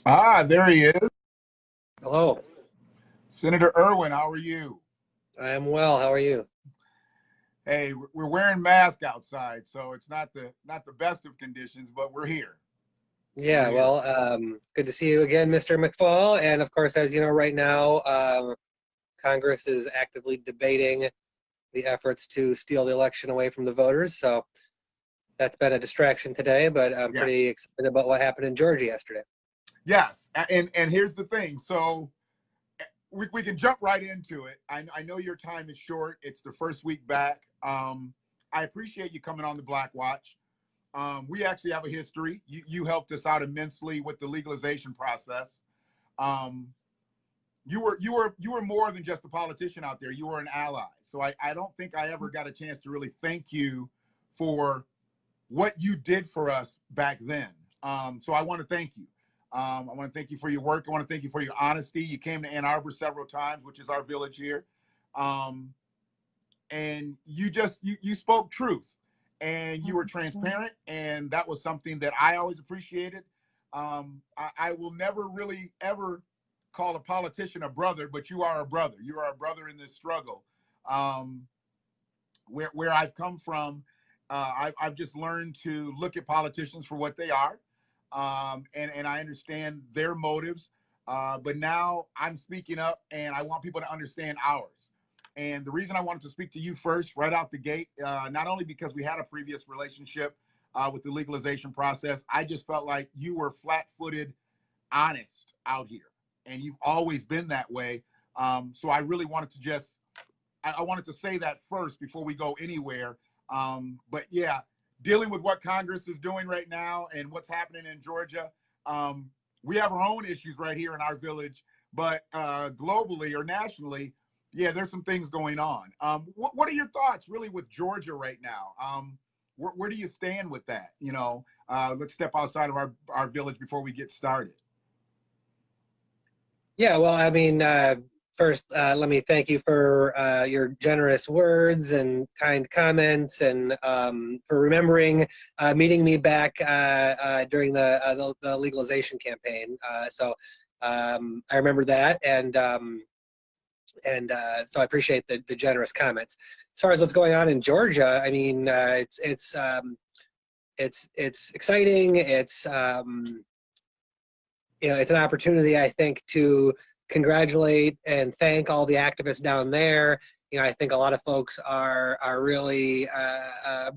Ah, there he is. Hello, Senator Irwin, how are you? I am well. How are you? Hey, we're wearing masks outside, so it's not the best of conditions, but we're here. We're Yeah, here. well, good to see you again, Mr. McFall. And of course, as you know, right now, Congress is actively debating the efforts to steal the election away from the voters. So that's been a distraction today, but I'm Yes. pretty excited about what happened in Georgia yesterday. Yes. And here's the thing. So we can jump right into it. I know your time is short. It's the first week back. I appreciate you coming on the BlackWatch. We actually have a history. You helped us out immensely with the legalization process. Um, you were more than just a politician out there. You were an ally. So I don't think I ever got a chance to really thank you for what you did for us back then. So I want to thank you. I want to thank you for your work. I want to thank you for your honesty. You came to Ann Arbor several times, which is our village here. Um, and you spoke truth and you were transparent, and that was something that I always appreciated. I will never really ever call a politician a brother, but you are a brother. You are a brother in this struggle. um, where I've come from, I've just learned to look at politicians for what they are, and I understand their motives. But now I'm speaking up, and I want people to understand ours. And the reason I wanted to speak to you first, right out the gate, not only because we had a previous relationship with the legalization process, I just felt like you were flat-footed, honest out here, and you've always been that way. So I really wanted to just I wanted to say that first before we go anywhere. But yeah, dealing with what Congress is doing right now and what's happening in Georgia, um, we have our own issues right here in our village, but globally or nationally, yeah, there's some things going on. What are your thoughts really with Georgia right now? Where do you stand with that? Let's step outside of our village before we get started. Yeah, well, I mean, first, let me thank you for your generous words and kind comments, and for remembering meeting me back during the legalization campaign. I remember that, and so I appreciate the generous comments. As far as what's going on in Georgia, I mean, it's exciting. It's an opportunity, I think, to congratulate and thank all the activists down there. I think a lot of folks are really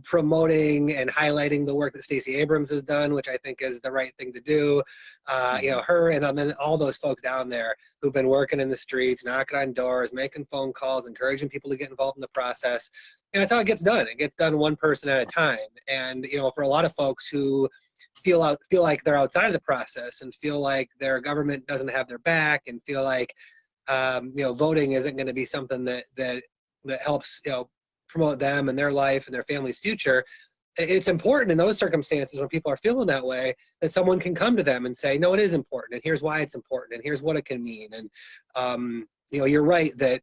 promoting and highlighting the work that Stacey Abrams has done, which I think is the right thing to do. Her and then all those folks down there who've been working in the streets, knocking on doors, making phone calls, encouraging people to get involved in the process. And that's how it gets done. It gets done one person at a time. And for a lot of folks who feel like they're outside of the process and feel like their government doesn't have their back and feel like voting isn't going to be something that helps promote them and their life and their family's future. It's important in those circumstances when people are feeling that way that someone can come to them and say, no, it is important, and here's why it's important, and here's what it can mean. And you're right that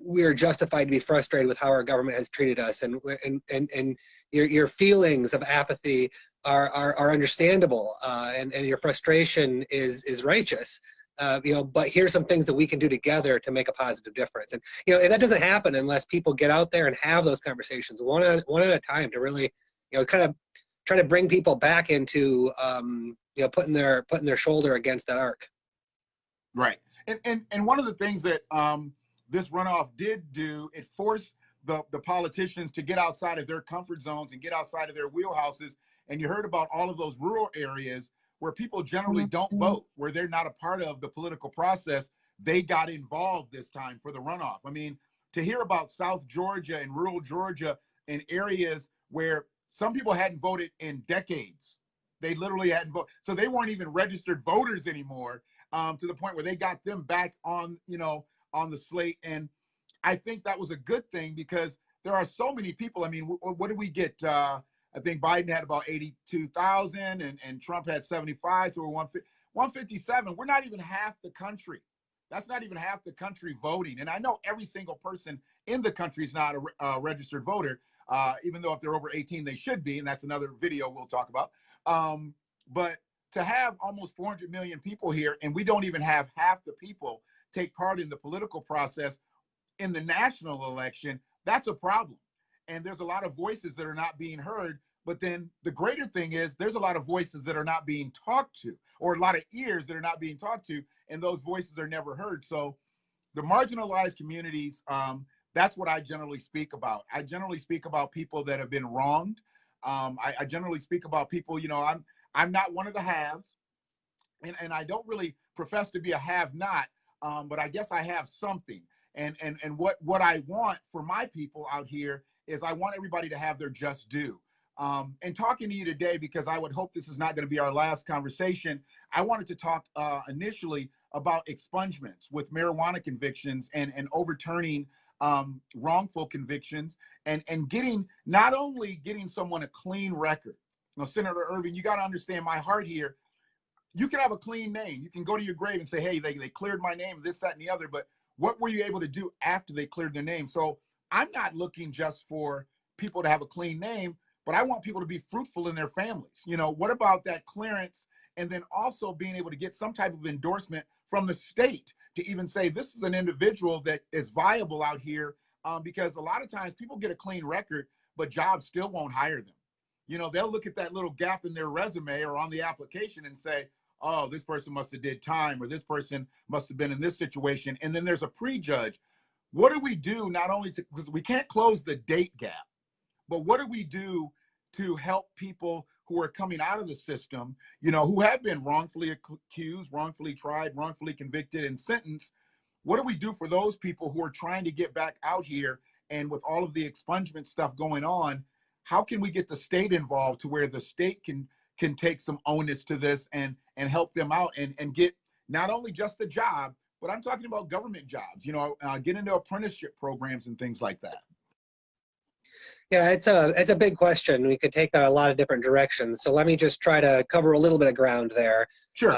we are justified to be frustrated with how our government has treated us, and your feelings of apathy are understandable, and your frustration is righteous. But here's some things that we can do together to make a positive difference. And and that doesn't happen unless people get out there and have those conversations one at a time to really kind of try to bring people back into putting their shoulder against that arc. Right. And one of the things that this runoff did do, it forced the politicians to get outside of their comfort zones and get outside of their wheelhouses. And you heard about all of those rural areas where people generally don't vote, where they're not a part of the political process. They got involved this time for the runoff. I mean, to hear about South Georgia and rural Georgia in areas where some people hadn't voted in decades. They literally hadn't voted. So they weren't even registered voters anymore, to the point where they got them back on the slate. And I think that was a good thing because there are so many people. I mean, what did we get? I think Biden had about 82,000 and Trump had 75. So we're 157. We're not even half the country. That's not even half the country voting. And I know every single person in the country is not a registered voter, even though if they're over 18, they should be. And that's another video we'll talk about. But to have almost 400 million people here, and we don't even have half the people take part in the political process in the national election, that's a problem. And there's a lot of voices that are not being heard. But then the greater thing is there's a lot of voices that are not being talked to, or a lot of ears that are not being talked to, and those voices are never heard. So the marginalized communities, that's what I generally speak about. I generally speak about people that have been wronged. I generally speak about people, you know, I'm not one of the haves, and I don't really profess to be a have-not, but I guess I have something. And what I want for my people out here is I want everybody to have their just due. And talking to you today, because I would hope this is not going to be our last conversation, I wanted to talk initially about expungements with marijuana convictions and overturning wrongful convictions and getting, not only getting someone a clean record. You know, Senator Irwin, you got to understand my heart here. You can have a clean name. You can go to your grave and say, hey, they cleared my name, this, that, and the other. But what were you able to do after they cleared their name? So I'm not looking just for people to have a clean name, but I want people to be fruitful in their families. You know, what about that clearance? And then also being able to get some type of endorsement from the state to even say, this is an individual that is viable out here, because a lot of times people get a clean record, but jobs still won't hire them. You know, they'll look at that little gap in their resume or on the application and say, oh, this person must have did time, or this person must have been in this situation. And then there's a prejudge. What do we do not only to, because we can't close the date gap, but what do we do to help people who are coming out of the system, you know, who have been wrongfully accused, wrongfully tried, wrongfully convicted and sentenced? What do we do for those people who are trying to get back out here? And with all of the expungement stuff going on, how can we get the state involved to where the state can take some onus to this and help them out and get not only just a job, but I'm talking about government jobs, you know, get into apprenticeship programs and things like that. Yeah, it's a big question. We could take that a lot of different directions. So let me just try to cover a little bit of ground there. Sure.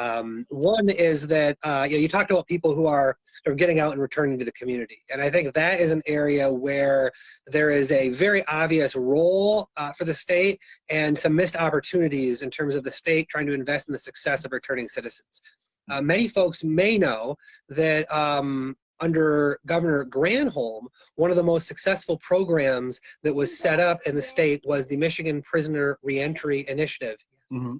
One is that you know, you talked about people who are sort of getting out and returning to the community, and I think that is an area where there is a very obvious role for the state and some missed opportunities in terms of the state trying to invest in the success of returning citizens. Many folks may know that under Governor Granholm, one of the most successful programs that was set up in the state was the Michigan Prisoner Reentry Initiative. Mm-hmm.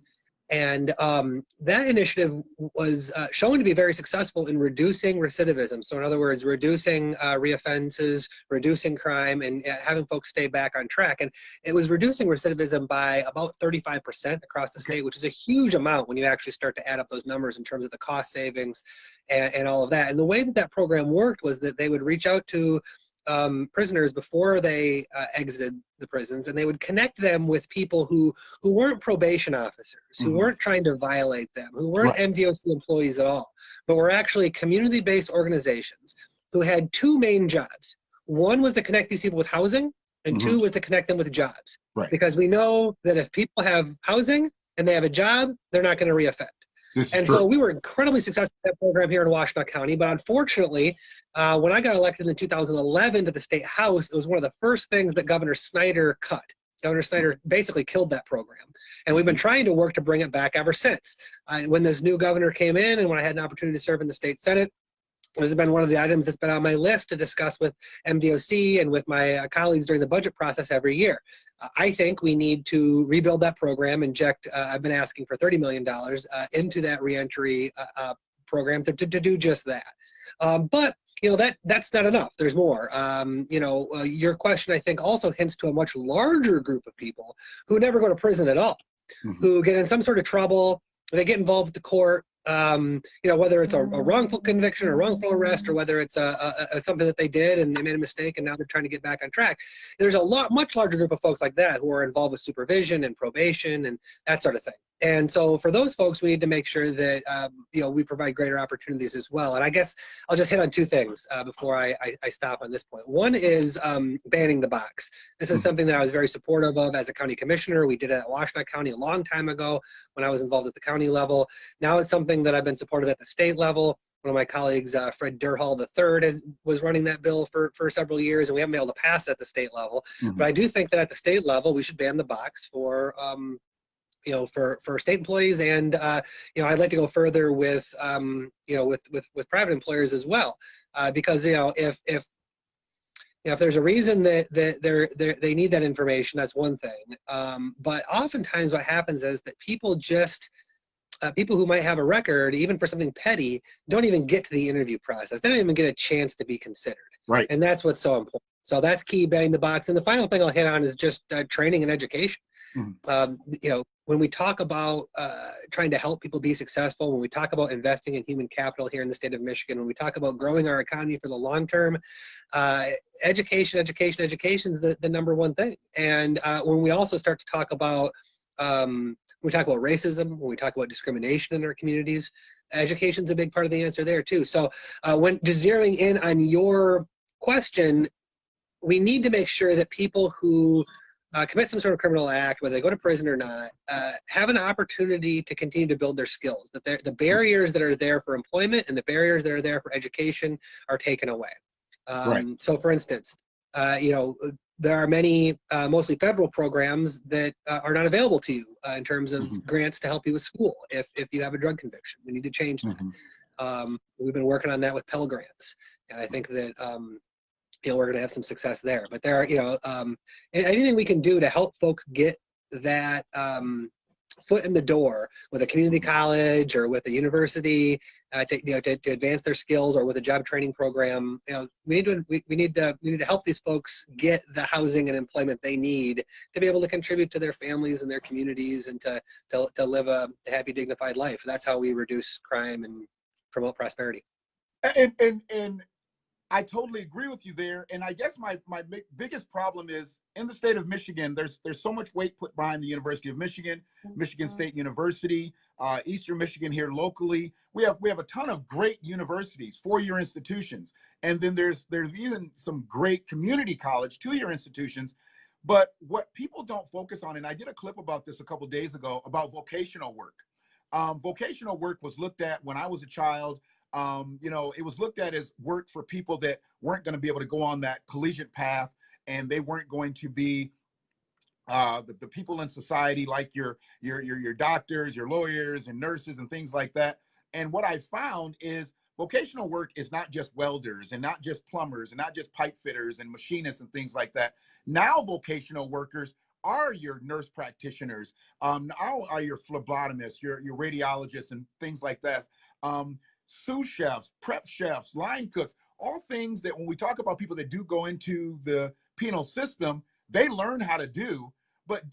And that initiative was shown to be very successful in reducing recidivism. So in other words, reducing reoffenses, reducing crime, and having folks stay back on track. And it was reducing recidivism by about 35% across the state, which is a huge amount when you actually start to add up those numbers in terms of the cost savings and all of that. And the way that that program worked was that they would reach out to prisoners before they exited the prisons, and they would connect them with people who weren't probation officers, who weren't trying to violate them, who weren't MDOC employees at all, but were actually community-based organizations who had two main jobs. One was to connect these people with housing, and two was to connect them with jobs. Right. Because we know that if people have housing and they have a job, they're not going to reoffend. And so we were incredibly successful with that program here in Washtenaw County. But unfortunately, when I got elected in 2011 to the state house, it was one of the first things that Governor Snyder cut. Governor Snyder basically killed that program. And we've been trying to work to bring it back ever since. When this new governor came in and when I had an opportunity to serve in the state Senate, this has been one of the items that's been on my list to discuss with MDOC and with my colleagues during the budget process every year. I think we need to rebuild that program, inject, I've been asking for $30 million into that reentry program to do just that. But, you know, that's not enough. There's more. You know, your question, I think, also hints to a much larger group of people who never go to prison at all, who get in some sort of trouble, they get involved with the court. You know, whether it's a wrongful conviction or wrongful arrest, or whether it's something that they did and they made a mistake and now they're trying to get back on track. There's a much larger group of folks like that who are involved with supervision and probation and that sort of thing. And so for those folks, we need to make sure that, you know, we provide greater opportunities as well. And I guess I'll just hit on two things before I stop on this point. One is banning the box. This is something that I was very supportive of as a county commissioner. We did it at Washtenaw County a long time ago when I was involved at the county level. Now it's something that I've been supportive at the state level. One of my colleagues, Fred Durhall III, was running that bill for several years, and we haven't been able to pass it at the state level. But I do think that at the state level, we should ban the box for for state employees, and I'd like to go further with with private employers as well, because if there's a reason that they need that information, that's one thing. But oftentimes what happens is that people people who might have a record, even for something petty, don't even get to the interview process. They don't even get a chance to be considered. Right. And that's what's so important. So that's key, bang the box. And the final thing I'll hit on is just training and education. Mm-hmm. When we talk about trying to help people be successful, when we talk about investing in human capital here in the state of Michigan, when we talk about growing our economy for the long term, education is the number one thing. And when we also start to talk about when we talk about racism, when we talk about discrimination in our communities, education's a big part of the answer there too. So when just zeroing in on your question, we need to make sure that people who commit some sort of criminal act, whether they go to prison or not, have an opportunity to continue to build their skills, that the barriers that are there for employment and the barriers that are there for education are taken away. Right. So for instance, there are many, mostly federal programs that are not available to you in terms of mm-hmm. grants to help you with school if you have a drug conviction. We need to change that. Mm-hmm. We've been working on that with Pell Grants, and I think that we're going to have some success there. But there are, anything we can do to help folks get that foot in the door with a community college or with a university to advance their skills, or with a job training program. We need to help these folks get the housing and employment they need to be able to contribute to their families and their communities, and to live a happy, dignified life. That's how we reduce crime and promote prosperity. And I totally agree with you there. And I guess my biggest problem is, in the state of Michigan, there's so much weight put behind the University of Michigan, Michigan State University, Eastern Michigan here locally. We have a ton of great universities, 4-year institutions. And then there's even some great community college, 2-year institutions. But what people don't focus on, and I did a clip about this a couple of days ago, about vocational work. Vocational work was looked at when I was a child. It was looked at as work for people that weren't going to be able to go on that collegiate path, and they weren't going to be the people in society like your doctors, your lawyers, and nurses, and things like that. And what I found is vocational work is not just welders, and not just plumbers, and not just pipe fitters and machinists and things like that. Now vocational workers are your nurse practitioners, now are your phlebotomists, your radiologists, and things like that. Sous chefs, prep chefs, line cooks, all things that when we talk about people that do go into the penal system, they learn how to do. But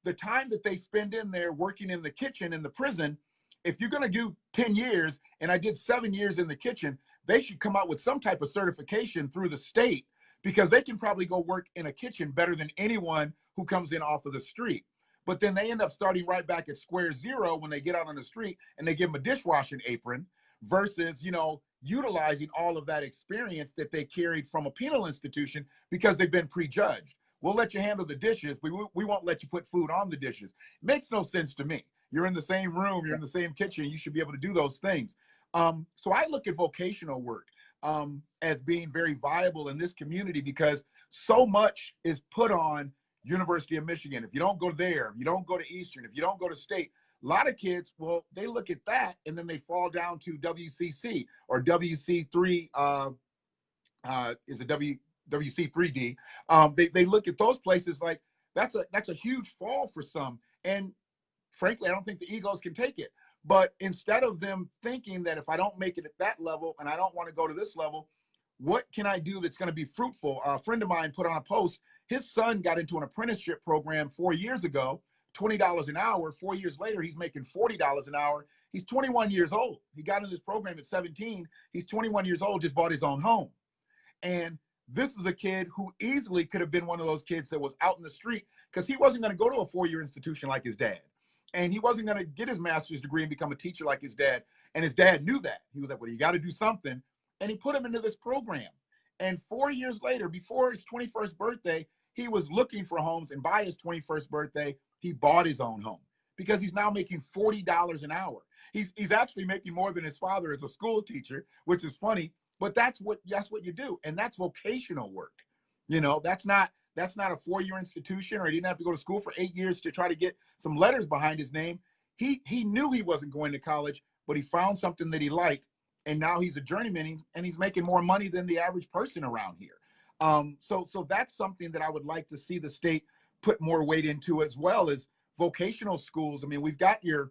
the time that they spend in there working in the kitchen in the prison, if you're going to do 10 years, and I did 7 years in the kitchen, they should come out with some type of certification through the state, because they can probably go work in a kitchen better than anyone who comes in off of the street. But then they end up starting right back at square zero when they get out on the street, and they give them a dishwashing apron, versus, utilizing all of that experience that they carried from a penal institution, because they've been prejudged. We'll let you handle the dishes, but we won't let you put food on the dishes. It makes no sense to me. You're in the same room, you're in the same kitchen, you should be able to do those things. So I look at vocational work as being very viable in this community, because so much is put on University of Michigan. If you don't go there, if you don't go to Eastern, if you don't go to state, a lot of kids, well, they look at that and then they fall down to WCC or WC3, is it WC3D? They look at those places like that's a huge fall for some. And frankly, I don't think the egos can take it. But instead of them thinking that if I don't make it at that level and I don't want to go to this level, what can I do that's going to be fruitful? A friend of mine put on a post, his son got into an apprenticeship program 4 years ago, $20 an hour. 4 years later, he's making $40 an hour. He's 21 years old. He got in this program at 17. He's 21 years old, just bought his own home. And this is a kid who easily could have been one of those kids that was out in the street, because he wasn't going to go to a 4-year institution like his dad. And he wasn't going to get his master's degree and become a teacher like his dad. And his dad knew that. He was like, well, you got to do something. And he put him into this program. And 4 years later, before his 21st birthday, he was looking for homes. And by his 21st birthday, he bought his own home, because he's now making $40 an hour. He's actually making more than his father as a school teacher, which is funny. But that's what you do. And that's vocational work. That's not That's not a 4-year institution, or he didn't have to go to school for 8 years to try to get some letters behind his name. He knew he wasn't going to college, but he found something that he liked, and now he's a journeyman, and he's making more money than the average person around here. So that's something that I would like to see the state put more weight into, as well as vocational schools. I mean, we've got your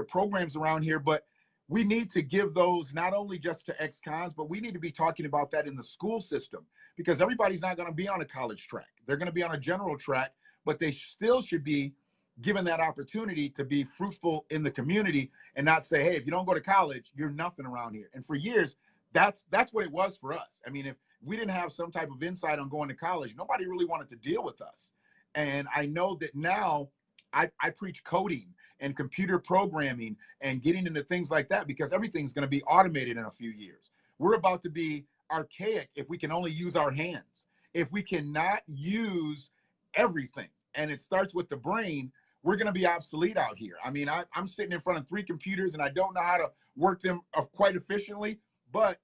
programs around here, but we need to give those not only just to ex-cons, but we need to be talking about that in the school system, because everybody's not going to be on a college track. They're going to be on a general track, but they still should be given that opportunity to be fruitful in the community and not say, hey, if you don't go to college, you're nothing around here. And for years, that's what it was for us. I mean, if we didn't have some type of insight on going to college, nobody really wanted to deal with us. And I know that now I preach coding and computer programming and getting into things like that, because everything's going to be automated in a few years. We're about to be archaic if we can only use our hands. If we cannot use everything, and it starts with the brain, we're going to be obsolete out here. I mean, I'm sitting in front of 3 computers and I don't know how to work them quite efficiently, but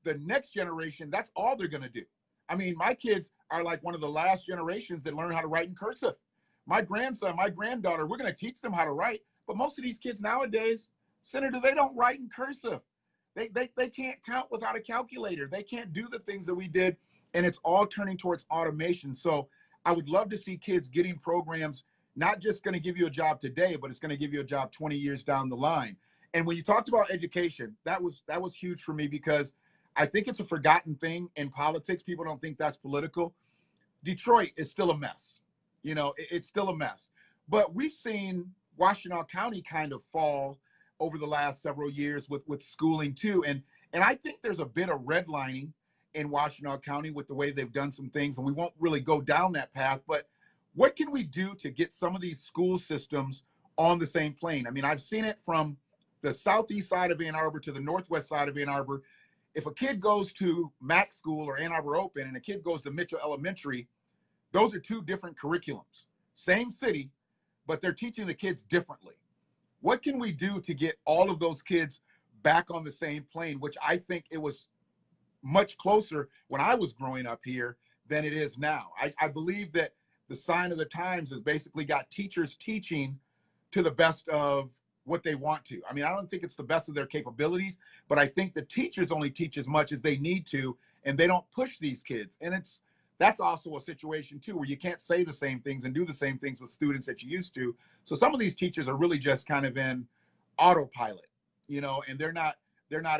the next generation, that's all they're going to do. I mean, my kids are like one of the last generations that learn how to write in cursive. My grandson, my granddaughter, we're going to teach them how to write. But most of these kids nowadays, Senator, they don't write in cursive. They can't count without a calculator. They can't do the things that we did. And it's all turning towards automation. So I would love to see kids getting programs, not just going to give you a job today, but it's going to give you a job 20 years down the line. And when you talked about education, that was huge for me, because I think it's a forgotten thing in politics. People don't think that's political. Detroit is still a mess. You know, it's still a mess. But we've seen Washtenaw County kind of fall over the last several years with schooling too. And I think there's a bit of redlining in Washtenaw County with the way they've done some things, and we won't really go down that path. But what can we do to get some of these school systems on the same plane? I mean, I've seen it from the southeast side of Ann Arbor to the northwest side of Ann Arbor. If a kid goes to Mac School or Ann Arbor Open and a kid goes to Mitchell Elementary, those are 2 different curriculums. Same city, but they're teaching the kids differently. What can we do to get all of those kids back on the same plane, which I think it was much closer when I was growing up here than it is now. I believe that the sign of the times has basically got teachers teaching to the best of what they want to. I mean, I don't think it's the best of their capabilities, but I think the teachers only teach as much as they need to, and they don't push these kids. And that's also a situation too, where you can't say the same things and do the same things with students that you used to. So some of these teachers are really just kind of in autopilot, you know, and they're not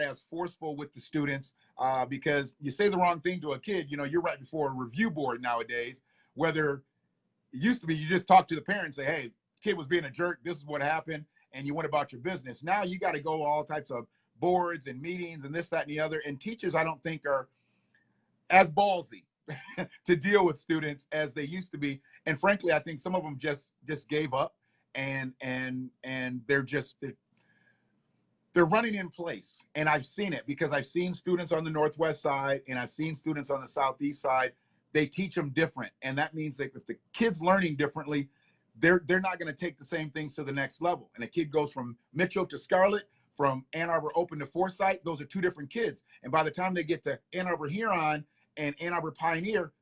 as forceful with the students, because you say the wrong thing to a kid, you know, you're right before a review board nowadays, whether it used to be you just talk to the parents, say, hey, kid was being a jerk, this is what happened, and you went about your business. Now you got to go all types of boards and meetings and this, that, and the other. And teachers, I don't think, are as ballsy to deal with students as they used to be. And frankly, I think some of them just gave up, and they're running in place. And I've seen it, because I've seen students on the northwest side and I've seen students on the southeast side. They teach them different, and that means that if the kid's learning differently, they're not going to take the same things to the next level. And a kid goes from Mitchell to Scarlett, from Ann Arbor Open to Forsyth, those are 2 different kids. And by the time they get to Ann Arbor Huron and Ann Arbor Pioneer,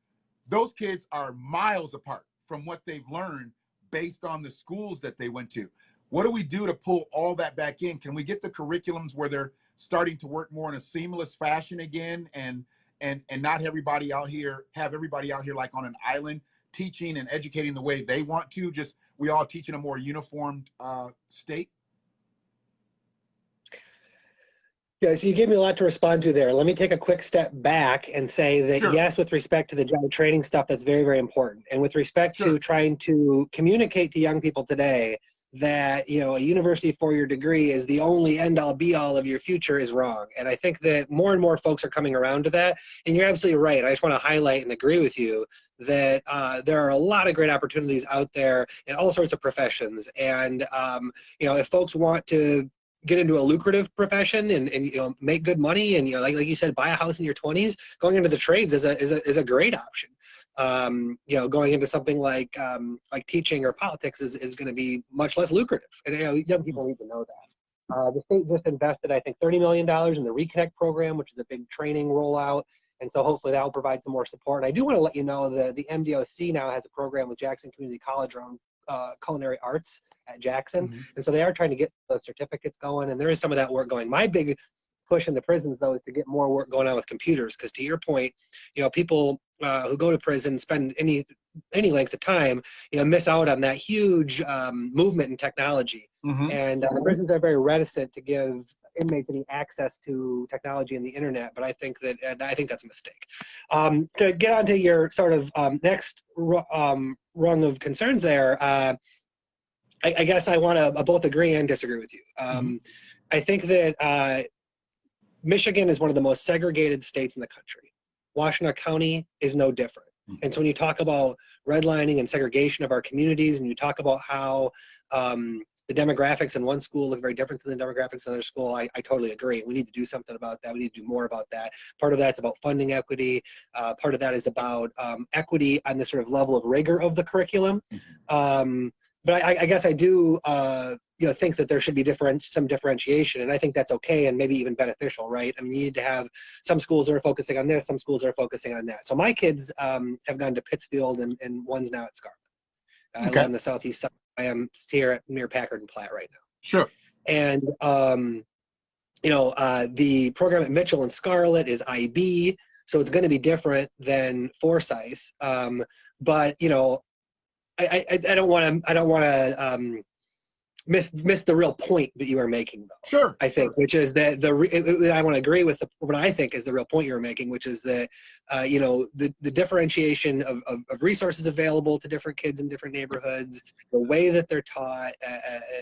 those kids are miles apart from what they've learned based on the schools that they went to. What do we do to pull all that back in? Can we get the curriculums where they're starting to work more in a seamless fashion again, and not have everybody out here like on an island, teaching and educating the way they want to, just we all teach in a more uniformed state? Yeah, so you gave me a lot to respond to there. Let me take a quick step back and say that, sure, yes, with respect to the job training stuff, that's very, very important. And with respect, sure, to trying to communicate to young people today that, you know, a university 4-year degree is the only end-all be-all of your future is wrong. And I think that more and more folks are coming around to that. And you're absolutely right. I just want to highlight and agree with you that there are a lot of great opportunities out there in all sorts of professions. And, you know, if folks want to get into a lucrative profession and you know, make good money, and, you know, like you said, buy a house in your 20s, going into the trades is a great option. You know, going into something like teaching or politics is going to be much less lucrative, and, you know, young people need to know that. The state just invested, I think, $30 million in the Reconnect program, which is a big training rollout. And so hopefully that will provide some more support. And I do want to let you know that the MDOC now has a program with Jackson Community College around culinary arts at Jackson. And so they are trying to get the certificates going, and there is some of that work going. My big push in the prisons, though, is to get more work going on with computers, because to your point, people who go to prison spend any length of time, miss out on that huge movement in technology. And the prisons are very reticent to give inmates any access to technology and the internet, but I think that's a mistake. To get onto your sort of next rung of concerns there, I guess I want to both agree and disagree with you. I think that Michigan is one of the most segregated states in the country. Washtenaw County is no different. And so when you talk about redlining and segregation of our communities, and you talk about how the demographics in one school look very different than the demographics in another school, I totally agree. We need to do something about that. We need to do more about that. Part of that's about funding equity. Part of that is about equity on the sort of level of rigor of the curriculum. But I guess I do think that there should be some differentiation, and I think that's okay and maybe even beneficial, right? I mean, you need to have some schools that are focusing on this, some schools that are focusing on that. So my kids have gone to Pittsfield, and one's now at Scarlet. I live on the southeast side. I am here near Packard and Platt right now. Sure. And the program at Mitchell and Scarlet is IB, so it's going to be different than Forsyth. But I don't want to miss the real point that you are making, though. Sure. I think, which is that I want to agree with what I think is the real point you're making, which is that the differentiation of resources available to different kids in different neighborhoods, the way that they're taught,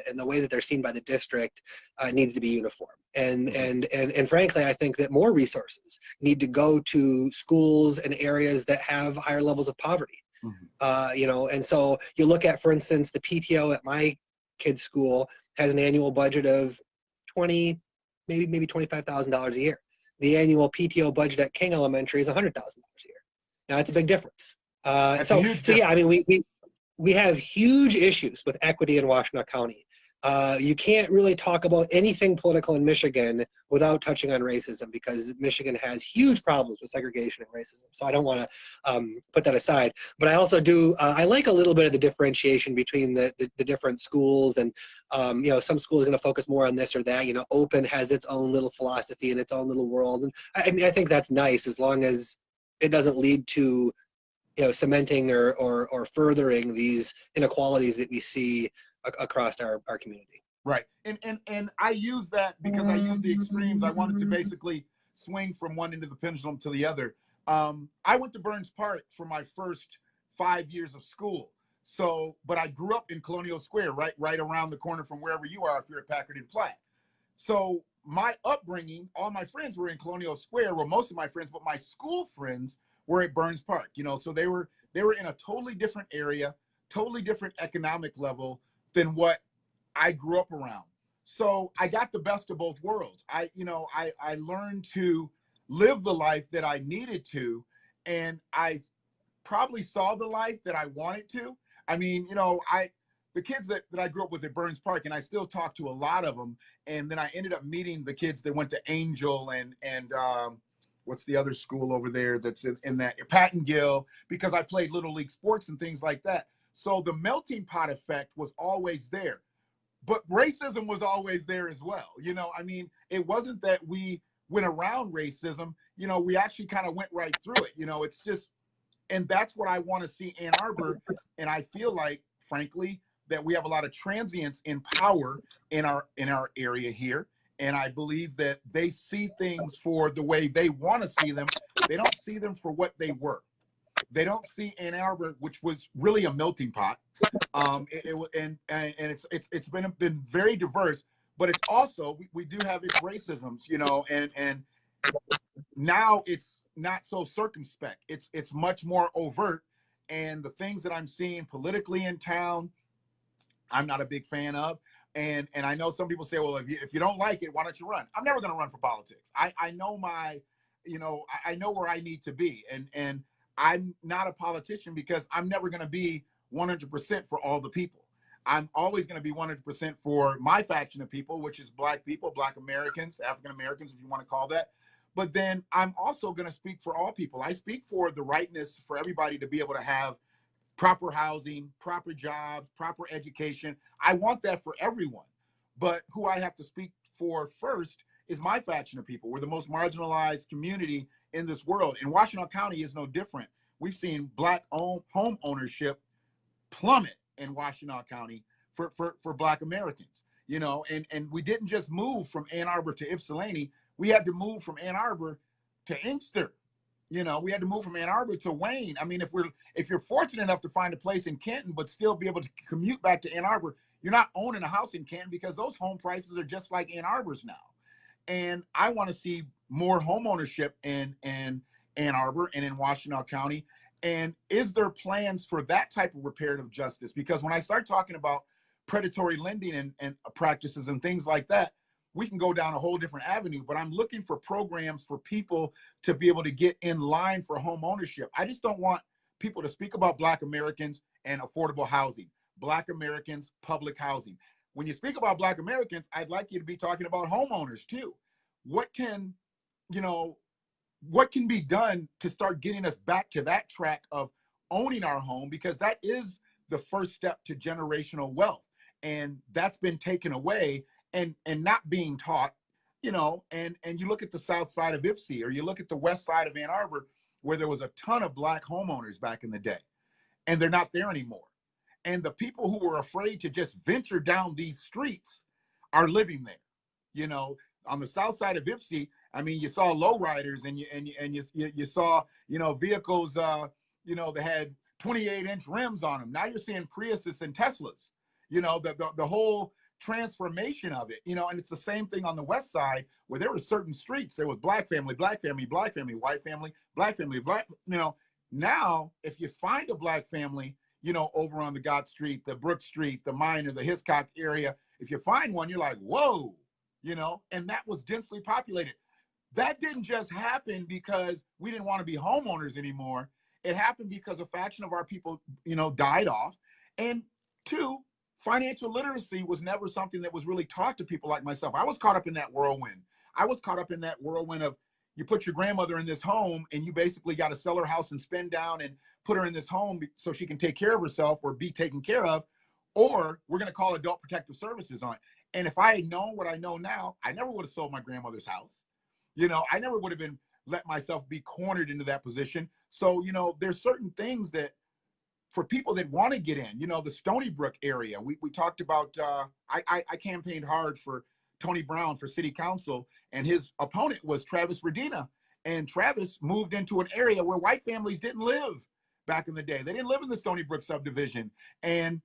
and the way that they're seen by the district needs to be uniform. And frankly, I think that more resources need to go to schools and areas that have higher levels of poverty. And so you look at, for instance, the PTO at my kids' school has an annual budget of maybe $25,000 a year. The annual PTO budget at King Elementary is $100,000 a year. Now that's a big difference. So yeah, I mean, we have huge issues with equity in Washtenaw County. You can't really talk about anything political in Michigan without touching on racism, because Michigan has huge problems with segregation and racism. So I don't want to put that aside. But I also do, I like a little bit of the differentiation between the different schools. And, some schools are going to focus more on this or that. Open has its own little philosophy and its own little world. And I mean, I think that's nice, as long as it doesn't lead to cementing or furthering these inequalities that we see across our community. Right. And I use that because I use the extremes. I wanted to basically swing from one end of the pendulum to the other. I went to Burns Park for my first 5 years of school. But I grew up in Colonial Square, right around the corner from wherever you are if you're at Packard and Platt. So my upbringing, all my friends were in Colonial Square, well, most of my friends, but my school friends were at Burns Park, so they were in a totally different area, totally different economic level than what I grew up around. So I got the best of both worlds. I learned to live the life that I needed to, and I probably saw the life that I wanted to. I mean, the kids that I grew up with at Burns Park, and I still talk to a lot of them. And then I ended up meeting the kids that went to Angel and what's the other school over there that's in that, Patton Gill, because I played Little League sports and things like that. So the melting pot effect was always there, but racism was always there as well. I mean, it wasn't that we went around racism, we actually kind of went right through it. It's just, and that's what I want to see Ann Arbor. And I feel like, frankly, that we have a lot of transients in power in our area here. And I believe that they see things for the way they want to see them. They don't see them for what they were. They don't see Ann Arbor, which was really a melting pot. It's been very diverse, but it's also, we do have its racisms, and now it's not so circumspect. It's much more overt. And the things that I'm seeing politically in town, I'm not a big fan of. And I know some people say, well, if you don't like it, why don't you run? I'm never going to run for politics. I know I know where I need to be. And I'm not a politician because I'm never going to be 100% for all the people. I'm always going to be 100% for my faction of people, which is Black people, Black Americans, African Americans, if you want to call that. but then I'm also going to speak for all people. I speak for the rightness for everybody to be able to have proper housing, proper jobs, proper education. I want that for everyone. But who I have to speak for first is my faction of people. We're the most marginalized community in this world. And Washtenaw County is no different. We've seen Black home ownership plummet in Washtenaw County for Black Americans, you know, and we didn't just move from Ann Arbor to Ypsilanti. We had to move from Ann Arbor to Inkster. You know, we had to move from Ann Arbor to Wayne. I mean, if you're fortunate enough to find a place in Canton, but still be able to commute back to Ann Arbor, you're not owning a house in Canton because those home prices are just like Ann Arbor's now. And I want to see more home ownership in Ann Arbor and in Washtenaw County. And is there plans for that type of reparative justice? Because when I start talking about predatory lending and practices and things like that, we can go down a whole different avenue. But I'm looking for programs for people to be able to get in line for home ownership. I just don't want people to speak about Black Americans and affordable housing, Black Americans, public housing. When you speak about Black Americans, I'd like you to be talking about homeowners too. What can, you know, what can be done to start getting us back to that track of owning our home? Because that is the first step to generational wealth. And that's been taken away and not being taught, you know, and you look at the south side of Ypsi, or you look at the west side of Ann Arbor, where there was a ton of Black homeowners back in the day, and they're not there anymore. And the people who were afraid to just venture down these streets are living there. You know, on the south side of Ypsi, I mean, you saw lowriders and you saw, you know, vehicles, you know, that had 28-inch rims on them. Now you're seeing Priuses and Teslas. You know, the whole transformation of it. You know, and it's the same thing on the west side, where there were certain streets. There was Black family, Black family, Black family, white family, Black family, Black. You know, now if you find a Black family, you know, over on the Gott Street, the Brook Street, the Minor, the Hiscock area, if you find one, you're like, whoa, you know, and that was densely populated. That didn't just happen because we didn't want to be homeowners anymore. It happened because a faction of our people, you know, died off. And two, financial literacy was never something that was really taught to people like myself. I was caught up in that whirlwind. I was caught up in that whirlwind of, you put your grandmother in this home and you basically got to sell her house and spend down and put her in this home so she can take care of herself or be taken care of, or we're going to call Adult Protective Services on it. And if I had known what I know now, I never would have sold my grandmother's house. You know, I never would have been let myself be cornered into that position. So, you know, there's certain things that for people that want to get in, you know, the Stony Brook area, we talked about, I campaigned hard for Tony Brown for city council, and his opponent was Travis Redina. And Travis moved into an area where white families didn't live back in the day. They didn't live in the Stony Brook subdivision. And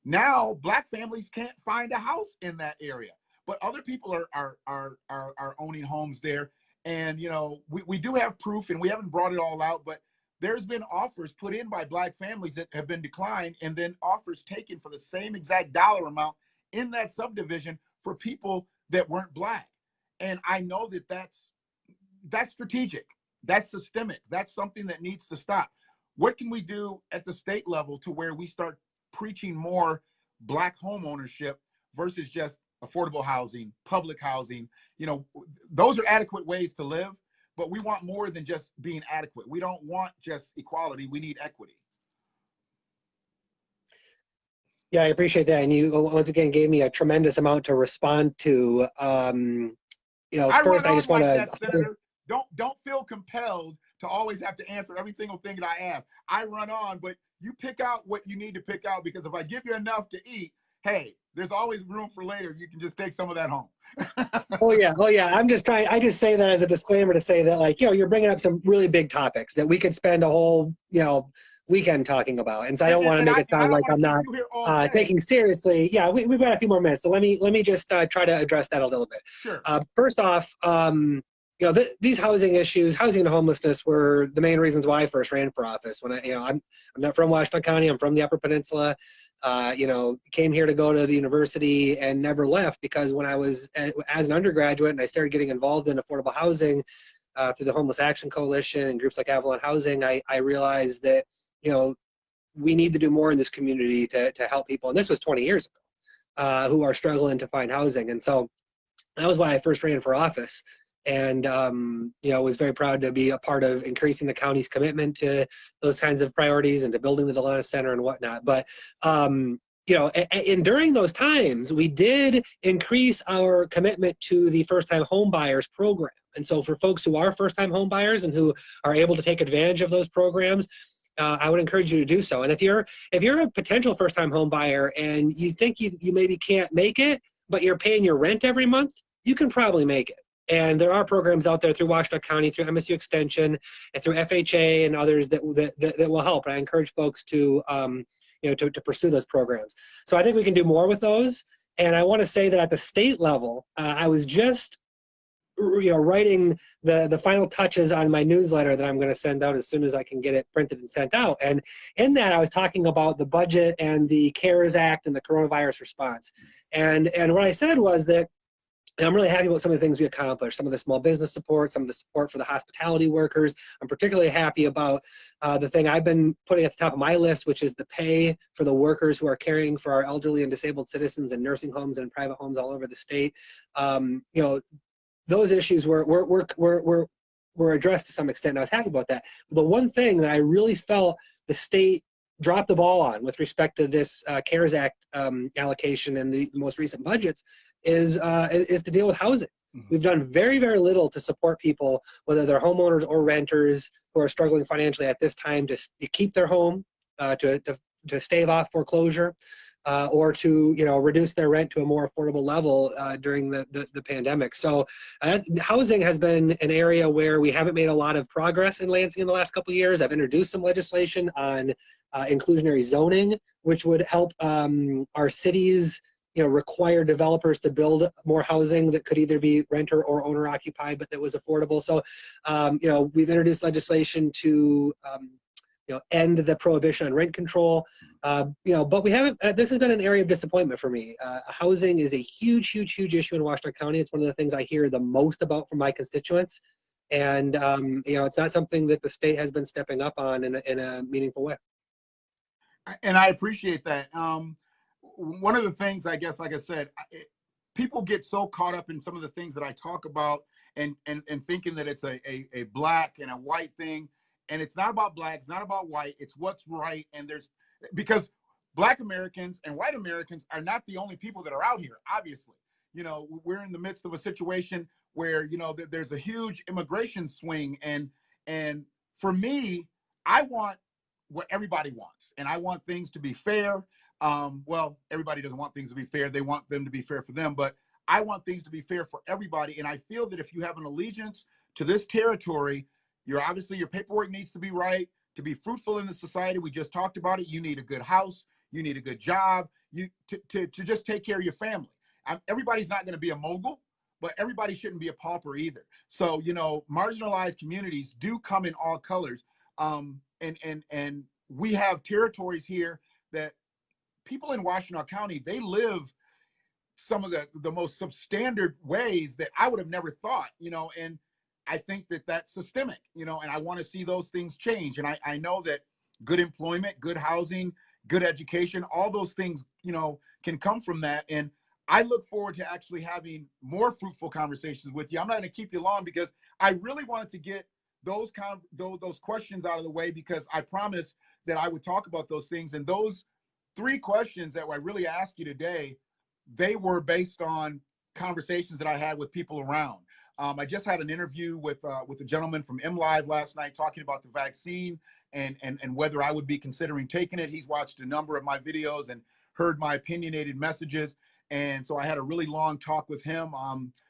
now Black families can't find a house in that area, but other people are owning homes there. And, you know, we do have proof, and we haven't brought it all out, but there's been offers put in by Black families that have been declined, and then offers taken for the same exact dollar amount in that subdivision for people that weren't Black. And I know that that's strategic, that's systemic, that's something that needs to stop. What can we do at the state level to where we start preaching more Black home ownership versus just affordable housing, public housing? You know, those are adequate ways to live, but we want more than just being adequate. We don't want just equality, we need equity. Yeah, I appreciate that. And you once again gave me a tremendous amount to respond to. You know, first I just want to. Senator, don't feel compelled to always have to answer every single thing that I ask. I run on, but you pick out what you need to pick out, because if I give you enough to eat, hey, there's always room for later. You can just take some of that home. Oh yeah. I just say that as a disclaimer to say that, like, you know, you're bringing up some really big topics that we could spend a whole, you know, weekend talking about. And so I don't want to make it sound like I'm not taking seriously. Yeah, we've got a few more minutes. So let me just try to address that a little bit. Sure. First off, you know, these housing issues, housing and homelessness were the main reasons why I first ran for office. When I'm not from Washtenaw County, I'm from the Upper Peninsula. You know, came here to go to the university and never left, because when I was as an undergraduate and I started getting involved in affordable housing through the Homeless Action Coalition and groups like Avalon Housing, I realized that, you know, we need to do more in this community to help people. And this was 20 years ago, who are struggling to find housing. And so that was why I first ran for office. and you know, was very proud to be a part of increasing the county's commitment to those kinds of priorities and to building the Delana Center and whatnot. But you know, and during those times, we did increase our commitment to the first-time home buyers program. And so for folks who are first-time home buyers and who are able to take advantage of those programs, I would encourage you to do so. And if you're a potential first-time home buyer and you think you maybe can't make it, but you're paying your rent every month, you can probably make it. And there are programs out there through Washtenaw County, through MSU Extension, and through FHA and others that will help. And I encourage folks to you know, to pursue those programs. So I think we can do more with those. And I want to say that at the state level, I was just, you know, writing the final touches on my newsletter that I'm going to send out as soon as I can get it printed and sent out. And in that, I was talking about the budget and the CARES Act and the coronavirus response. And what I said was that, and I'm really happy about some of the things we accomplished, some of the small business support, some of the support for the hospitality workers. I'm particularly happy about the thing I've been putting at the top of my list, which is the pay for the workers who are caring for our elderly and disabled citizens in nursing homes and private homes all over the state. You know, those issues were addressed to some extent, and I was happy about that. But the one thing that I really felt the state dropped the ball on with respect to this CARES Act allocation and the most recent budgets is to deal with housing. Mm-hmm. We've done very, very little to support people, whether they're homeowners or renters, who are struggling financially at this time to keep their home, to stave off foreclosure, or to, you know, reduce their rent to a more affordable level during the pandemic. So housing has been an area where we haven't made a lot of progress in Lansing in the last couple of years. I've introduced some legislation on inclusionary zoning, which would help our cities, you know, require developers to build more housing that could either be renter or owner occupied, but that was affordable. So, you know, we've introduced legislation to you know, end the prohibition on rent control. You know, but we haven't, this has been an area of disappointment for me. Housing is a huge, huge, huge issue in Washtenaw County. It's one of the things I hear the most about from my constituents. And, you know, it's not something that the state has been stepping up on in a meaningful way. And I appreciate that. One of the things, I guess, like I said, people get so caught up in some of the things that I talk about and thinking that it's a black and a white thing. And it's not about black, it's not about white, it's what's right. And because black Americans and white Americans are not the only people that are out here, obviously. You know, we're in the midst of a situation where, you know, there's a huge immigration swing. And for me, I want what everybody wants. And I want things to be fair. Well, everybody doesn't want things to be fair. They want them to be fair for them. But I want things to be fair for everybody. And I feel that if you have an allegiance to this territory, obviously your paperwork needs to be right to be fruitful in the society. We just talked about it. You need a good house. You need a good job. To just take care of your family. Everybody's not going to be a mogul, but everybody shouldn't be a pauper either. So, you know, marginalized communities do come in all colors. And we have territories here that people in Washtenaw County, they live some of the most substandard ways that I would have never thought, you know, and I think that that's systemic, you know, and I want to see those things change. And I know that good employment, good housing, good education, all those things, you know, can come from that. And I look forward to actually having more fruitful conversations with you. I'm not going to keep you long because I really wanted to get those questions out of the way, because I promised that I would talk about those things. And those 3 questions that I really asked you today, they were based on conversations that I had with people around. I just had an interview with a gentleman from MLive last night talking about the vaccine and whether I would be considering taking it. He's watched a number of my videos and heard my opinionated messages. And so I had a really long talk with him.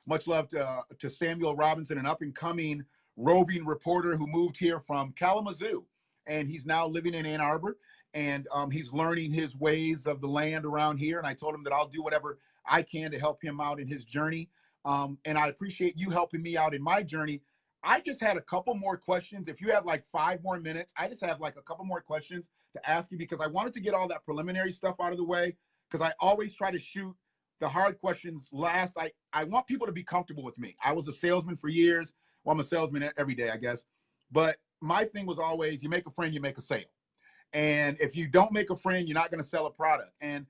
Much love to Samuel Robinson, an up-and-coming roving reporter who moved here from Kalamazoo. And he's now living in Ann Arbor. And he's learning his ways of the land around here. And I told him that I'll do whatever I can to help him out in his journey. And I appreciate you helping me out in my journey. I just had a couple more questions. If you have like 5 more minutes, I just have like a couple more questions to ask you, because I wanted to get all that preliminary stuff out of the way, because I always try to shoot the hard questions last. I want people to be comfortable with me. I was a salesman for years. Well, I'm a salesman every day, I guess. But my thing was always, you make a friend, you make a sale. And if you don't make a friend, you're not going to sell a product. And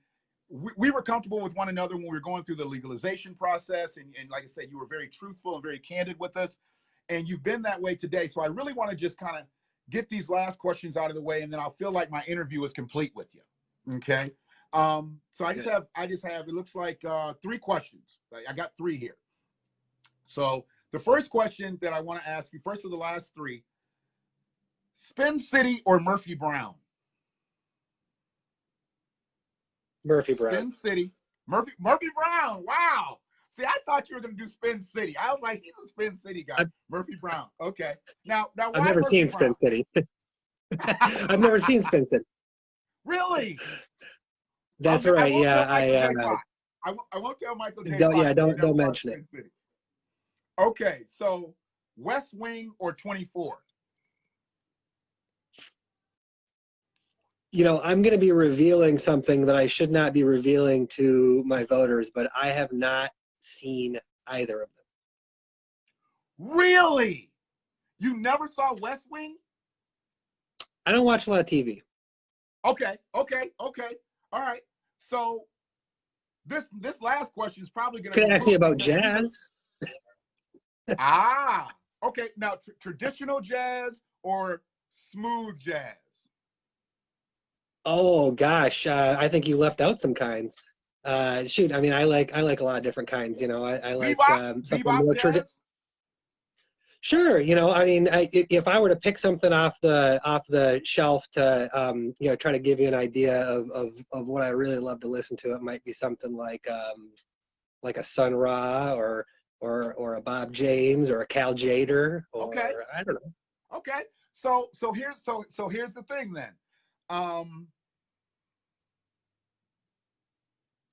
we were comfortable with one another when we were going through the legalization process. And like I said, you were very truthful and very candid with us. And you've been that way today. So I really want to just kind of get these last questions out of the way, and then I'll feel like my interview is complete with you. Okay. So I just have, it looks like 3 questions. I got 3 here. So the first question that I want to ask you, first of the last 3, Spin City or Murphy Brown? Murphy Brown. Spin City. Murphy Brown. Wow. See, I thought you were going to do Spin City. I was like, he's a Spin City guy. Murphy Brown. Okay. Now why I've never seen Spin City. I've never seen Spin City. Really? That's right. Yeah, I won't tell Michael J. Don't mention it. City. Okay, so West Wing or 24? You know, I'm going to be revealing something that I should not be revealing to my voters, but I have not seen either of them. Really? You never saw West Wing? I don't watch a lot of TV. Okay. All right. So this last question is probably going to. You could ask me about jazz. Okay. Now, traditional jazz or smooth jazz? Oh gosh, I think you left out some kinds. Shoot, I mean, I like a lot of different kinds. You know, I like something more traditional. Sure, you know, I mean, if I were to pick something off the shelf to you know, try to give you an idea of what I really love to listen to, it might be something like a Sun Ra or a Bob James or a Cal Jader. Or, okay. I don't know. Okay. So here's the thing then.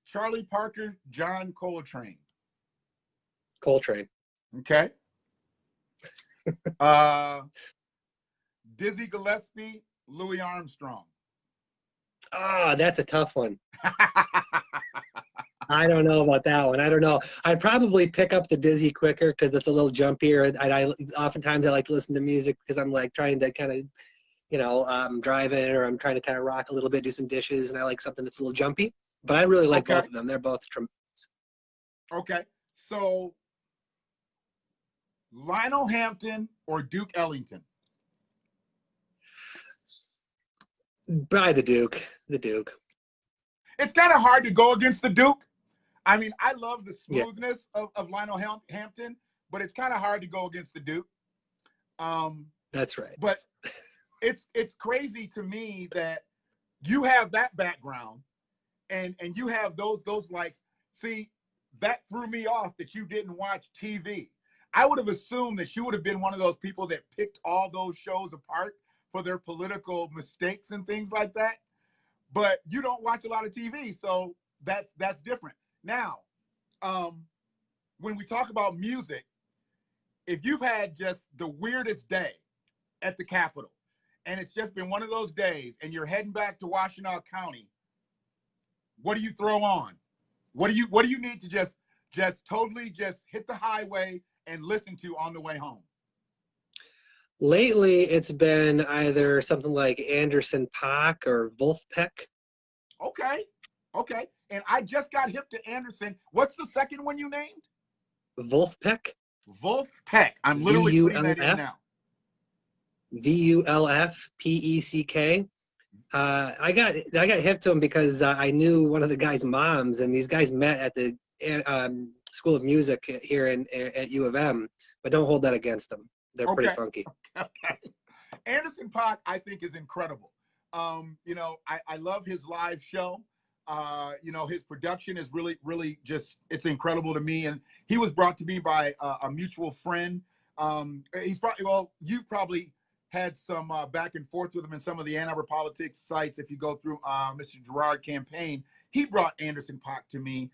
Charlie Parker, John Coltrane. Coltrane. Okay. Dizzy Gillespie, Louis Armstrong. Oh, that's a tough one. I don't know about that one. I don't know. I'd probably pick up the Dizzy quicker because it's a little jumpier. Oftentimes I like to listen to music because I'm like trying to kind of, you know, driving or I'm trying to kind of rock a little bit, do some dishes, and I like something that's a little jumpy. But I really like both of them. They're both tremendous. Okay. So Lionel Hampton or Duke Ellington? By the Duke. The Duke. It's kind of hard to go against the Duke. I mean, I love the smoothness of Lionel Hampton, but it's kind of hard to go against the Duke. That's right. But it's crazy to me that you have that background and you have those likes. See, that threw me off that you didn't watch TV. I would have assumed that you would have been one of those people that picked all those shows apart for their political mistakes and things like that. But you don't watch a lot of TV, so that's different. Now, when we talk about music, if you've had just the weirdest day at the Capitol, and it's just been one of those days, and you're heading back to Washtenaw County, what do you throw on? What do you need to just totally just hit the highway and listen to on the way home? Lately, it's been either something like Anderson .Paak or Wolfpack. Okay. And I just got hip to Anderson. What's the second one you named? Wolfpack. Wolfpack. I'm literally putting that in now. Vulfpeck. I got hip to him because I knew one of the guy's moms, and these guys met at the School of Music here at U of M. But don't hold that against them. They're pretty funky. Okay. Anderson .Paak, I think, is incredible. You know, I love his live show. You know, his production is really just, it's incredible to me. And he was brought to me by a mutual friend. He's probably, well, you've probably had some back and forth with him in some of the Ann Arbor politics sites. If you go through Mr. Gerard campaign, he brought Anderson .Paak to me.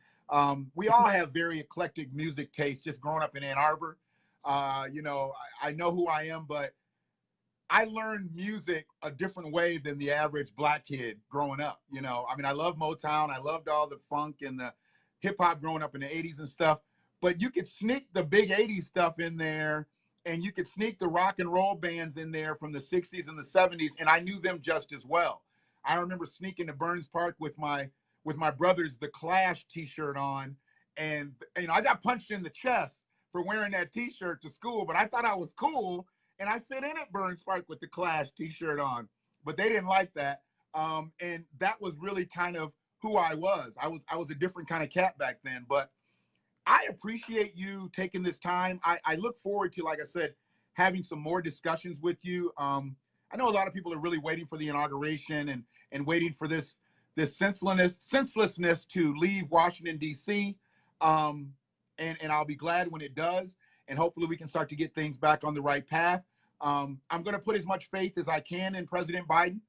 We all have very eclectic music tastes just growing up in Ann Arbor. You know, I know who I am, but I learned music a different way than the average black kid growing up. You know, I mean, I love Motown. I loved all the funk and the hip hop growing up in the 80s and stuff, but you could sneak the big 80s stuff in there, and you could sneak the rock and roll bands in there from the 60s and the 70s. And I knew them just as well. I remember sneaking to Burns Park with my with my brother's The Clash t-shirt on. And, you know, I got punched in the chest for wearing that t-shirt to school, but I thought I was cool. And I fit in at Burns Park with the Clash t-shirt on, but they didn't like that. And that was really kind of who I was. I was a different kind of cat back then, but I appreciate you taking this time. I look forward to, like I said, having some more discussions with you. I know a lot of people are really waiting for the inauguration and waiting for this senselessness to leave Washington, D.C. And I'll be glad when it does. And hopefully we can start to get things back on the right path. I'm going to put as much faith as I can in President Biden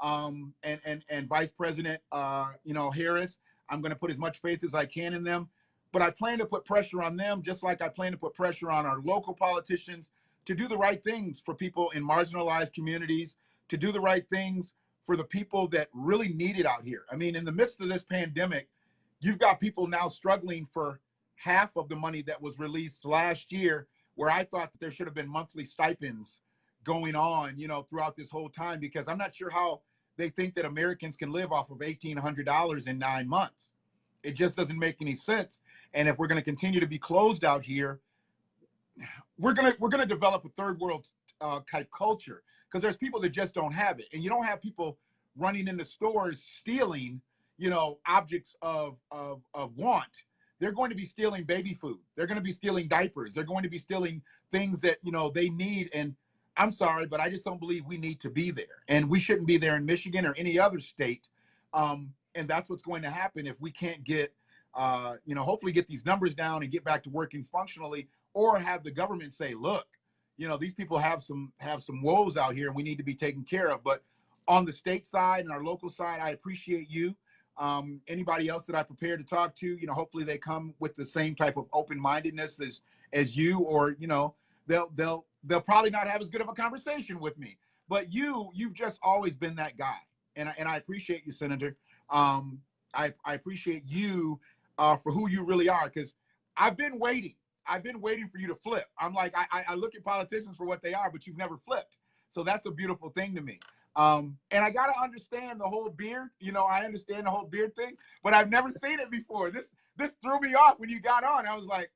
and Vice President, Harris. I'm going to put as much faith as I can in them. But I plan to put pressure on them, just like I plan to put pressure on our local politicians to do the right things for people in marginalized communities, to do the right things for the people that really need it out here. I mean, in the midst of this pandemic, you've got people now struggling for half of the money that was released last year, where I thought that there should have been monthly stipends going on, throughout this whole time, because I'm not sure how they think that Americans can live off of $1,800 in 9 months. It just doesn't make any sense. And if we're going to continue to be closed out here, we're gonna develop a third world type culture, because there's people that just don't have it. And you don't have people running into stores stealing, objects of want. They're going to be stealing baby food. They're going to be stealing diapers. They're going to be stealing things that, they need. And I'm sorry, but I just don't believe we need to be there. And we shouldn't be there in Michigan or any other state. And that's what's going to happen if we can't get, hopefully get these numbers down and get back to working functionally, or have the government say, look, these people have some woes out here and we need to be taken care of. But on the state side and our local side, I appreciate you. Anybody else that I prepared to talk to, hopefully they come with the same type of open-mindedness as you, or, they'll probably not have as good of a conversation with me. But you've just always been that guy. And I appreciate you, Senator. I appreciate you for who you really are, because I've been waiting for you to flip. I'm like, I look at politicians for what they are, but you've never flipped. So that's a beautiful thing to me. And I got to understand the whole beard. I understand the whole beard thing, but I've never seen it before. This threw me off when you got on. I was like,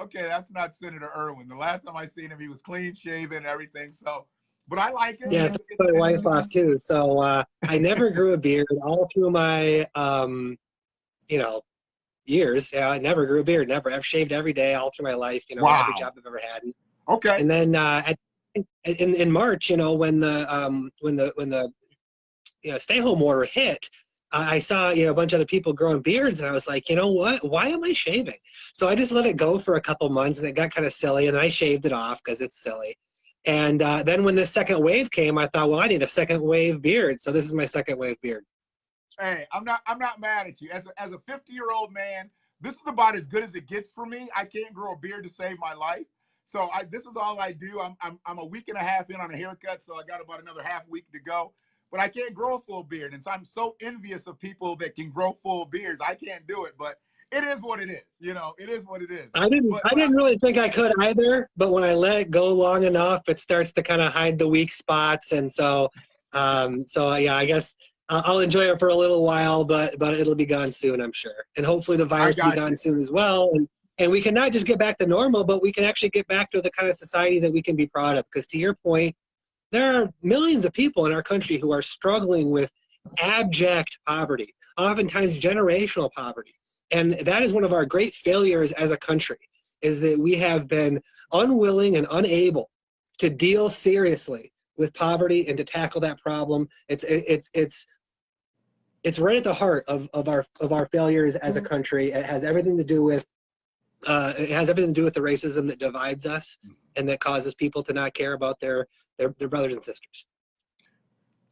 okay, that's not Senator Irwin. The last time I seen him, he was clean shaven and everything. So, but I like it. Yeah, it put my wife off too. So I never grew a beard all through my, years. I never grew a beard. I've shaved every day all through my life. Wow. Every job I've ever had. Okay. And then in March, when the stay-home order hit, I saw a bunch of other people growing beards, and I was like, you know what? Why am I shaving? So I just let it go for a couple months, and it got kind of silly, and I shaved it off because it's silly. And then when this second wave came, I thought, well, I need a second wave beard. So this is my second wave beard. Hey, I'm not mad at you. As a 50-year-old man, this is about as good as it gets for me. I can't grow a beard to save my life. So this is all I do. I'm a week and a half in on a haircut, so I got about another half week to go. But I can't grow a full beard. And so I'm so envious of people that can grow full beards. I can't do it, but it is what it is. It is what it is. I didn't really think I could either, but when I let it go long enough, it starts to kind of hide the weak spots. And so yeah, I guess I'll enjoy it for a little while, but it'll be gone soon, I'm sure. And hopefully the virus will be gone soon as well. And we can not just get back to normal, but we can actually get back to the kind of society that we can be proud of. Because to your point, there are millions of people in our country who are struggling with abject poverty, oftentimes generational poverty. And that is one of our great failures as a country, is that we have been unwilling and unable to deal seriously with poverty and to tackle that problem. It's right at the heart of our failures as a country. It has everything to do with the racism that divides us and that causes people to not care about their brothers and sisters.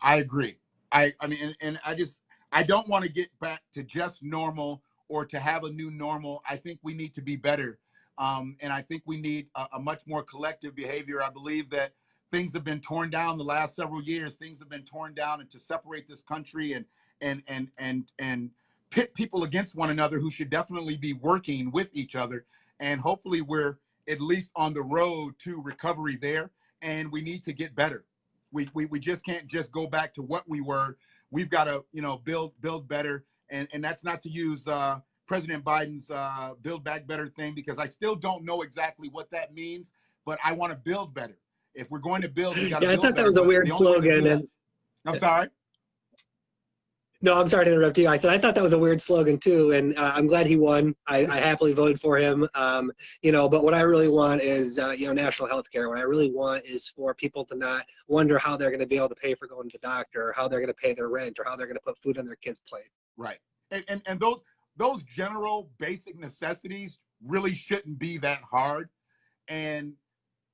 I agree. I mean, and I don't want to get back to just normal or to have a new normal. I think we need to be better. And I think we need a much more collective behavior. I believe that things have been torn down the last several years. Things have been torn down, and to separate this country and pit people against one another who should definitely be working with each other. And hopefully we're at least on the road to recovery there. And we need to get better. We just can't just go back to what we were. We've got to, build better. and that's not to use President Biden's Build Back Better thing, because I still don't know exactly what that means, but I want to build better. If we're going to build, we got to build better. I thought that was a weird slogan. I'm sorry? No, I'm sorry to interrupt you. I said I thought that was a weird slogan too, and I'm glad he won. I happily voted for him. You know, but what I really want is you know, national health care. What I really want is for people to not wonder how they're going to be able to pay for going to the doctor, or how they're going to pay their rent, or how they're going to put food on their kids' plate. Right. And those general basic necessities really shouldn't be that hard. And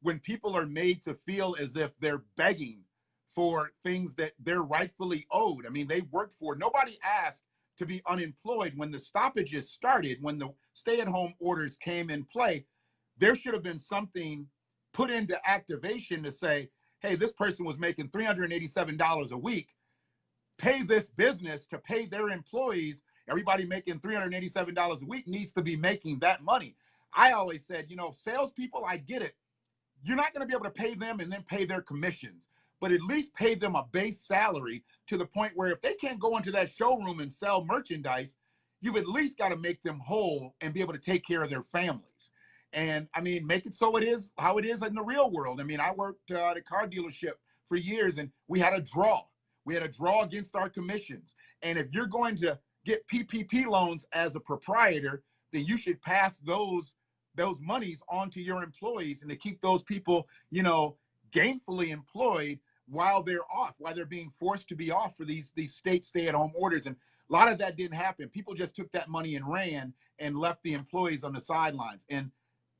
when people are made to feel as if they're begging for things that they're rightfully owed. I mean, they worked for it. Nobody asked to be unemployed. When the stoppages started, when the stay-at-home orders came in play, there should have been something put into activation to say, hey, this person was making $387 a week. Pay this business to pay their employees. Everybody making $387 a week needs to be making that money. I always said, you know, salespeople, I get it. You're not going to be able to pay them and then pay their commissions, but at least pay them a base salary to the point where if they can't go into that showroom and sell merchandise, you've at least got to make them whole and be able to take care of their families. And I mean, make it so it is how it is in the real world. I mean, I worked at a car dealership for years, and we had a draw. We had a draw against our commissions. And if you're going to get PPP loans as a proprietor, then you should pass those monies on to your employees, and to keep those people, you know, gainfully employed while they're off, while they're being forced to be off for these state stay-at-home orders. And a lot of that didn't happen. People just took that money and ran and left the employees on the sidelines. And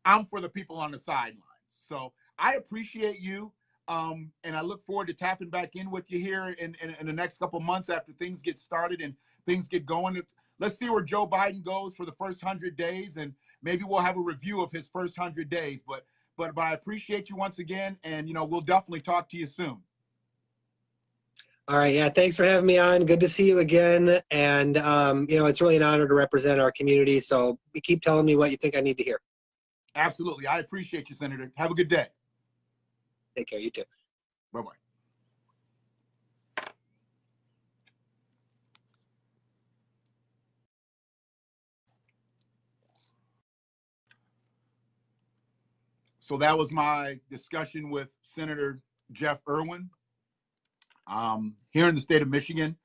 I'm for the people on the sidelines. So I appreciate you. And I look forward to tapping back in with you here in the next couple of months after things get started and things get going. Let's see where Joe Biden goes for the first 100 days, and maybe we'll have a review of his first 100 days. But I appreciate you once again, and you know, we'll definitely talk to you soon. All right, yeah, thanks for having me on. Good to see you again, and you know, it's really an honor to represent our community. So keep telling me what you think I need to hear. Absolutely, I appreciate you, Senator. Have a good day. Take care. You too. Bye-bye. So that was my discussion with Senator Jeff Irwin. Here in the state of Michigan,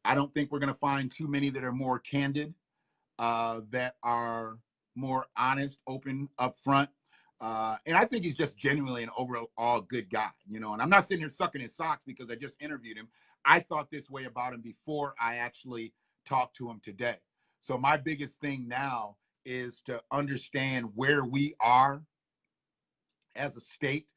I don't think we're going to find too many that are more candid, that are more honest, open, upfront. And I think he's just genuinely an overall good guy, you know, and I'm not sitting here sucking his socks because I just interviewed him. I thought this way about him before I actually talked to him today. So my biggest thing now is to understand where we are as a state,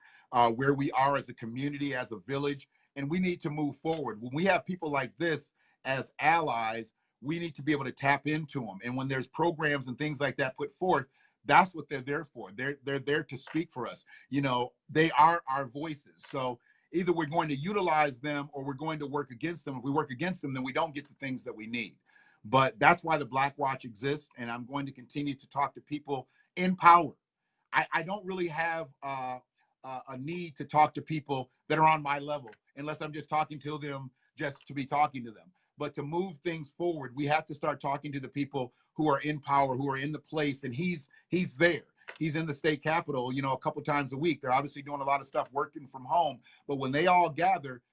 where we are as a community, as a village, and we need to move forward. When we have people like this as allies, we need to be able to tap into them. And when there's programs and things like that put forth, that's what they're there for. They're there to speak for us. You know, they are our voices. So either we're going to utilize them or we're going to work against them. If we work against them, then we don't get the things that we need. But that's why the BlackWatch exists, and I'm going to continue to talk to people in power. I don't really have a need to talk to people that are on my level, unless I'm just talking to them just to be talking to them. But to move things forward, we have to start talking to the people who are in power, who are in the place, and he's there. He's in the state capitol, you know, a couple times a week. They're obviously doing a lot of stuff working from home, but when they all gather,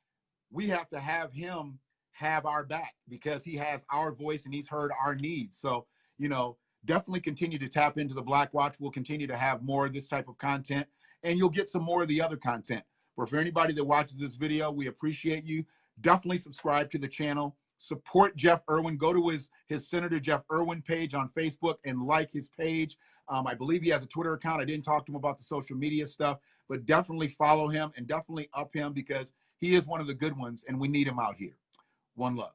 we have to have him have our back because he has our voice and he's heard our needs. So, you know, definitely continue to tap into the BlackWatch. We'll continue to have more of this type of content, and you'll get some more of the other content. But for anybody that watches this video, we appreciate you. Definitely subscribe to the channel. Support Jeff Irwin. Go to his Senator Jeff Irwin page on Facebook and like his page. I believe he has a Twitter account. I didn't talk to him about the social media stuff, but definitely follow him and definitely up him because he is one of the good ones and we need him out here. One love.